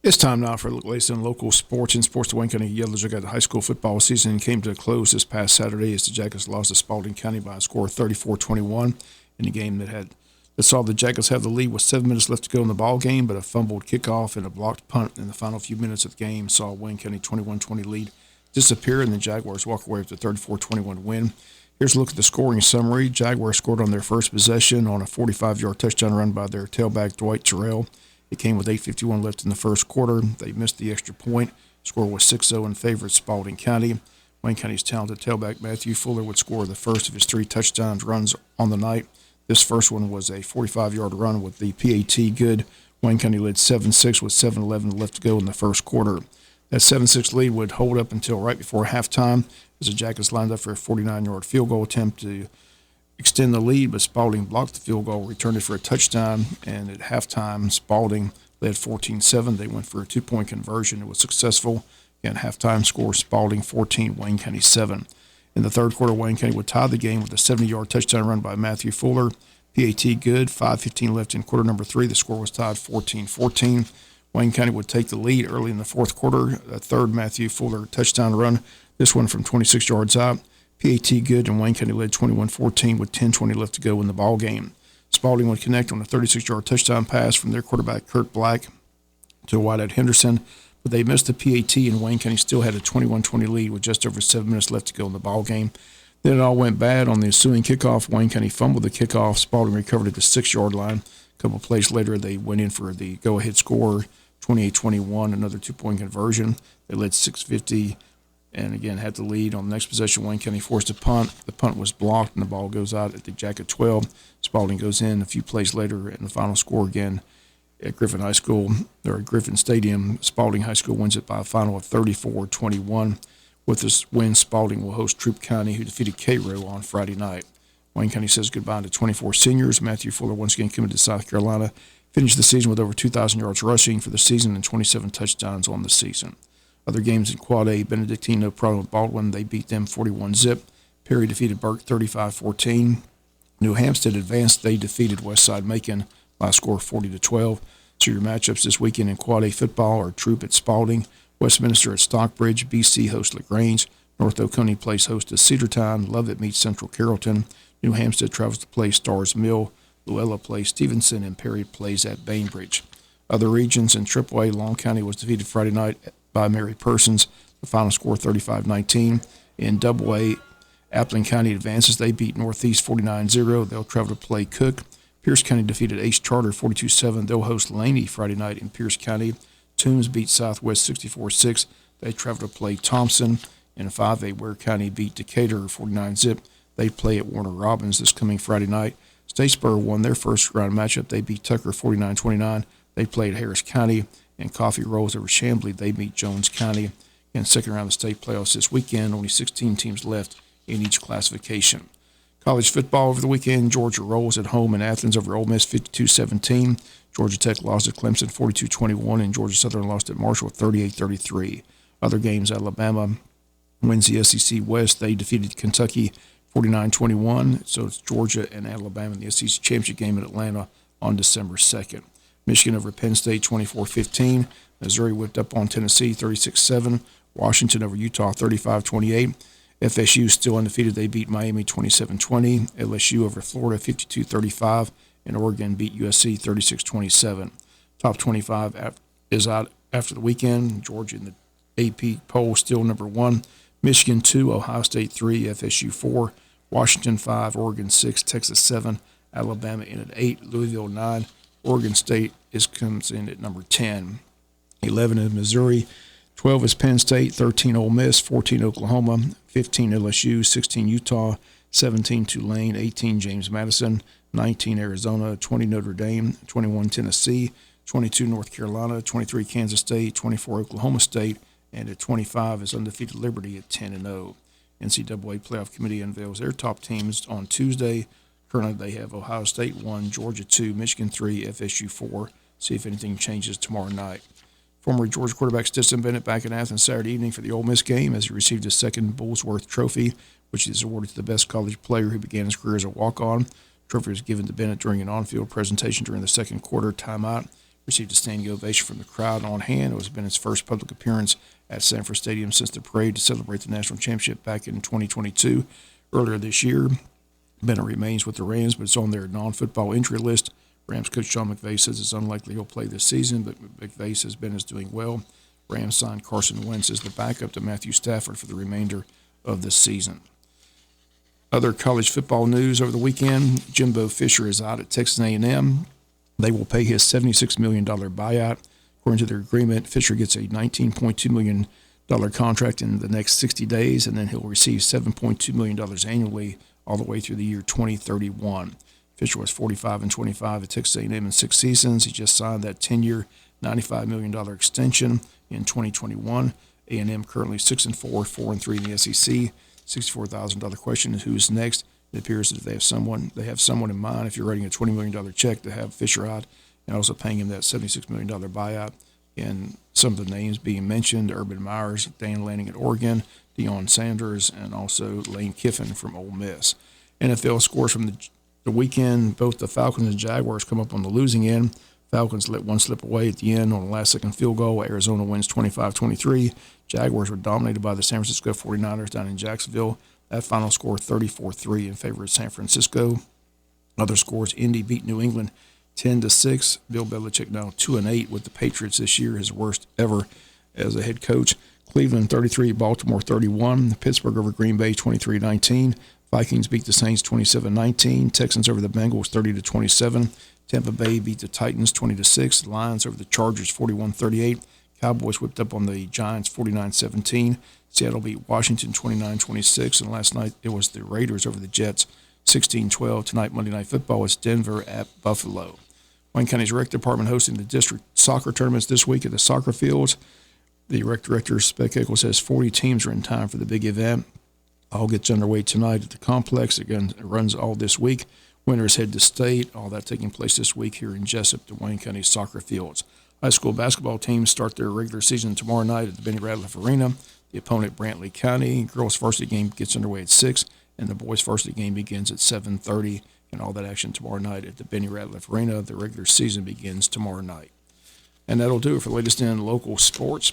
It's time now for the latest in local sports and sports. The Wayne County Yellow Jackets high school football season came to a close this past Saturday as the Jackets lost to Spalding County by a score of 34-21 in a game that saw the Jackets have the lead with 7 minutes left to go in the ball game, but a fumbled kickoff and a blocked punt in the final few minutes of the game saw Wayne County 21-20 lead disappear, and the Jaguars walk away with a 34-21 win. Here's a look at the scoring summary. Jaguars scored on their first possession on a 45-yard touchdown run by their tailback Dwight Terrell. It came with 8:51 left in the first quarter. They missed the extra point. Score was 6-0 in favor of Spalding County. Wayne County's talented tailback Matthew Fuller would score the first of his 3 touchdowns runs on the night. This first one was a 45-yard run with the PAT good. Wayne County led 7-6 with 7:11 left to go in the first quarter. That 7-6 lead would hold up until right before halftime as the Jackets lined up for a 49-yard field goal attempt to extend the lead, but Spalding blocked the field goal, returned it for a touchdown, and at halftime, Spalding led 14-7. They went for a 2-point conversion. It was successful. Again, halftime score, Spalding 14, Wayne County 7. In the third quarter, Wayne County would tie the game with a 70-yard touchdown run by Matthew Fuller. PAT good, 5:15 left in quarter number 3. The score was tied 14-14. Wayne County would take the lead early in the fourth quarter. A third Matthew Fuller touchdown run, this one from 26 yards out. PAT good, and Wayne County led 21-14 with 10:20 left to go in the ball game. Spalding would connect on a 36-yard touchdown pass from their quarterback Kurt Black to Whitehead Henderson, but they missed the PAT, and Wayne County still had a 21-20 lead with just over 7 minutes left to go in the ball game. Then it all went bad on the ensuing kickoff. Wayne County fumbled the kickoff. Spalding recovered at the 6-yard line. A couple of plays later, they went in for the go-ahead score, 28-21, another 2-point conversion. They led 6:50. And again, had the lead on the next possession. Wayne County forced a punt. The punt was blocked, and the ball goes out at the Jacket 12. Spalding goes in a few plays later, and the final score again at Griffin High School, or at Griffin Stadium. Spalding High School wins it by a final of 34-21. With this win, Spalding will host Troup County, who defeated Cairo on Friday night. Wayne County says goodbye to 24 seniors. Matthew Fuller once again committed to South Carolina. Finished the season with over 2,000 yards rushing for the season and 27 touchdowns on the season. Other games in Quad A, Benedictine, no problem with Baldwin. They beat them 41-zip. Perry defeated Burke 35-14. New Hampstead advanced. They defeated Westside Macon by a score of 40-12. So your matchups this weekend in Quad A football are Troup at Spalding, Westminster at Stockbridge, BC hosts LaGrange, North Oconee plays host to Cedartown, Lovett meets Central Carrollton, New Hampstead travels to play Stars Mill, Luella plays Stevenson, and Perry plays at Bainbridge. Other regions in AAA, Long County was defeated Friday night by Mary Persons. The final score 35-19. In AA, Appling County advances. They beat Northeast 49-0. They'll travel to play Cook. Pierce County defeated Ace Charter 42-7. They'll host Laney Friday night in Pierce County. Toombs beat Southwest 64-6. They travel to play Thompson. In 5A, Ware County beat Decatur 49-zip. They play at Warner Robins this coming Friday night. Statesboro won their first round matchup. They beat Tucker 49-29. They played Harris County. And Coffee Rolls over Chamblee, they meet Jones County. In second round of the state playoffs this weekend, only 16 teams left in each classification. College football over the weekend, Georgia rolls at home in Athens over Ole Miss 52-17. Georgia Tech lost at Clemson 42-21, and Georgia Southern lost at Marshall 38-33. Other games, Alabama wins the SEC West. They defeated Kentucky 49-21. So it's Georgia and Alabama in the SEC championship game in Atlanta on December 2nd. Michigan over Penn State 24-15. Missouri whipped up on Tennessee 36-7. Washington over Utah 35-28. FSU still undefeated. They beat Miami 27-20. LSU over Florida 52-35. And Oregon beat USC 36-27. Top 25 is out after the weekend. Georgia in the AP poll still number 1. Michigan 2, Ohio State 3, FSU 4, Washington 5, Oregon 6, Texas 7, Alabama in at 8, Louisville 9. Oregon State comes in at number 10. 11 is Missouri, 12 is Penn State, 13 Ole Miss, 14 Oklahoma, 15 LSU, 16 Utah, 17 Tulane, 18 James Madison, 19 Arizona, 20 Notre Dame, 21 Tennessee, 22 North Carolina, 23 Kansas State, 24 Oklahoma State, and at 25 is undefeated Liberty at 10-0. NCAA Playoff Committee unveils their top teams on Tuesday. Currently, they have Ohio State 1, Georgia 2, Michigan 3, FSU 4. See if anything changes tomorrow night. Former Georgia quarterback Stetson Bennett back in Athens Saturday evening for the Ole Miss game as he received his second Bullsworth Trophy, which is awarded to the best college player who began his career as a walk-on. The trophy was given to Bennett during an on-field presentation during the second quarter timeout. received a standing ovation from the crowd on hand. It has been its first public appearance at Sanford Stadium since the parade to celebrate the national championship back in 2022. Earlier this year, Bennett remains with the Rams, but it's on their non-football injury list. Rams coach Sean McVay says it's unlikely he'll play this season, but McVay says Ben is doing well. Rams signed Carson Wentz as the backup to Matthew Stafford for the remainder of the season. Other college football news over the weekend: Jimbo Fisher is out at Texas A&M. They will pay his $76 million buyout. According to their agreement, Fisher gets a $19.2 million contract in the next 60 days, and then he'll receive $7.2 million annually all the way through the year 2031. Fisher was 45-25 at Texas A&M in 6 seasons. He just signed that 10-year, $95 million extension in 2021. A&M currently 6-4, 4-3 in the SEC. $64,000 question is who's next. It appears that they have someone in mind. If you're writing a $20 million check to have Fisher out and also paying him that $76 million buyout, and some of the names being mentioned: Urban Myers, Dan Lanning at Oregon, Deion Sanders, and also Lane Kiffin from Ole Miss. NFL scores from the weekend: both the Falcons and Jaguars come up on the losing end. Falcons let one slip away at the end on a last-second field goal. Arizona wins 25-23. Jaguars were dominated by the San Francisco 49ers down in Jacksonville. That final score 34-3 in favor of San Francisco. Other scores: Indy beat New England 10-6. Bill Belichick now 2-8 with the Patriots this year, his worst ever as a head coach. Cleveland 33, Baltimore 31. Pittsburgh over Green Bay 23-19. Vikings beat the Saints 27-19. Texans over the Bengals 30-27. Tampa Bay beat the Titans 20-6. Lions over the Chargers 41-38. Cowboys whipped up on the Giants 49-17. Seattle beat Washington 29-26. And last night it was the Raiders over the Jets 16-12. Tonight, Monday Night Football, is Denver at Buffalo. Wayne County's Rec Department hosting the district soccer tournaments this week at the soccer fields. The rec director, Spec Eccles, says 40 teams are in time for the big event. All gets underway tonight at the complex. Again, it runs all this week. Winners head to state. All that taking place this week here in Jesup, the Wayne County soccer fields. High school basketball teams start their regular season tomorrow night at the Benny Radcliffe Arena. The opponent, Brantley County. Girls' varsity game gets underway at 6, and the boys' varsity game begins at 7:30. And all that action tomorrow night at the Benny Radcliffe Arena. The regular season begins tomorrow night. And that'll do it for the latest in local sports.